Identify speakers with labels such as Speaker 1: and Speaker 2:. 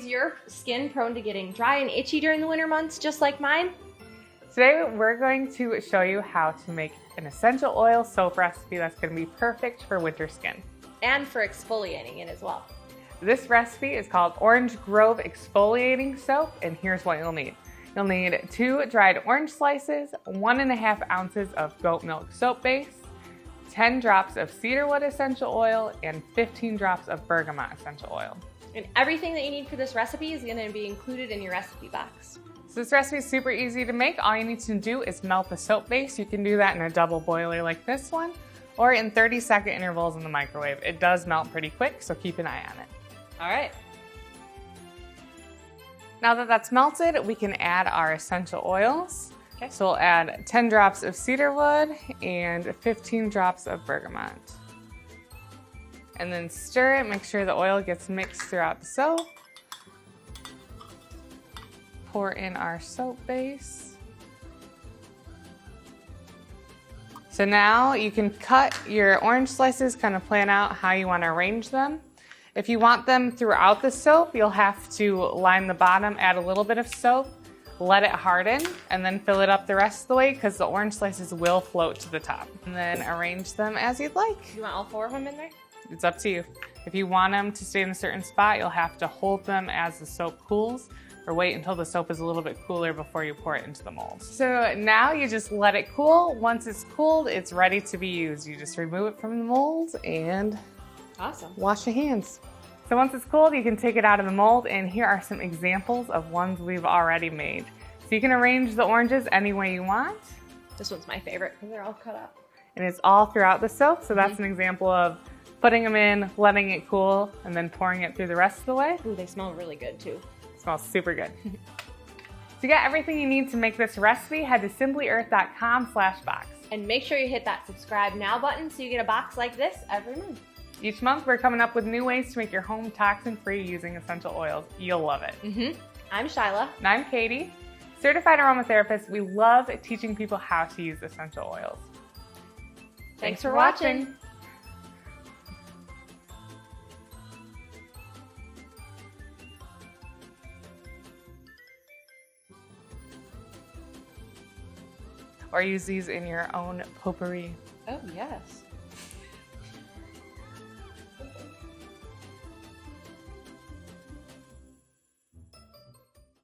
Speaker 1: your skin prone to getting dry and itchy during the winter months, just like mine?
Speaker 2: Today we're going to show you how to make an essential oil soap recipe that's going to be perfect for winter skin.
Speaker 1: And for exfoliating it as well.
Speaker 2: This recipe is called Orange Grove Exfoliating Soap, and here's what you'll need. You'll need 2 dried orange slices, 1.5 ounces of goat milk soap base, 10 drops of Cedarwood Essential Oil, and 15 drops of Bergamot Essential Oil.
Speaker 1: And everything that you need for this recipe is going to be included in your recipe box.
Speaker 2: So this recipe is super easy to make. All you need to do is melt the soap base. You can do that in a double boiler like this one, or in 30-second intervals in the microwave. It does melt pretty quick, so keep an eye on it.
Speaker 1: All right.
Speaker 2: Now that that's melted, we can add our essential oils.
Speaker 1: Okay.
Speaker 2: So we'll add 10 drops of cedarwood and 15 drops of bergamot. And then stir it, make sure the oil gets mixed throughout the soap. Pour in our soap base. So now you can cut your orange slices, kind of plan out how you want to arrange them. If you want them throughout the soap, you'll have to line the bottom, add a little bit of soap, let it harden, and then fill it up the rest of the way because the orange slices will float to the top. And then arrange them as you'd like.
Speaker 1: You want all 4 of them in there?
Speaker 2: It's up to you. If you want them to stay in a certain spot, you'll have to hold them as the soap cools, or wait until the soap is a little bit cooler before you pour it into the mold. So now you just let it cool. Once it's cooled, it's ready to be used. You just remove it from the mold and
Speaker 1: awesome.
Speaker 2: Wash your hands. So once it's cooled, you can take it out of the mold, and here are some examples of ones we've already made. So you can arrange the oranges any way you want.
Speaker 1: This one's my favorite because they're all cut up.
Speaker 2: And it's all throughout the soap, so that's an example of putting them in, letting it cool, and then pouring it through the rest of the way.
Speaker 1: Ooh, they smell really good too.
Speaker 2: It smells super good. To get everything you need to make this recipe, head to simplyearth.com/box.
Speaker 1: And make sure you hit that subscribe now button so you get a box like this every month.
Speaker 2: Each month, we're coming up with new ways to make your home toxin-free using essential oils. You'll love it.
Speaker 1: I'm Shyla.
Speaker 2: And I'm Katie, certified aromatherapist. We love teaching people how to use essential oils.
Speaker 1: Thanks for watching.
Speaker 2: Or use these in your own potpourri.
Speaker 1: Oh, yes.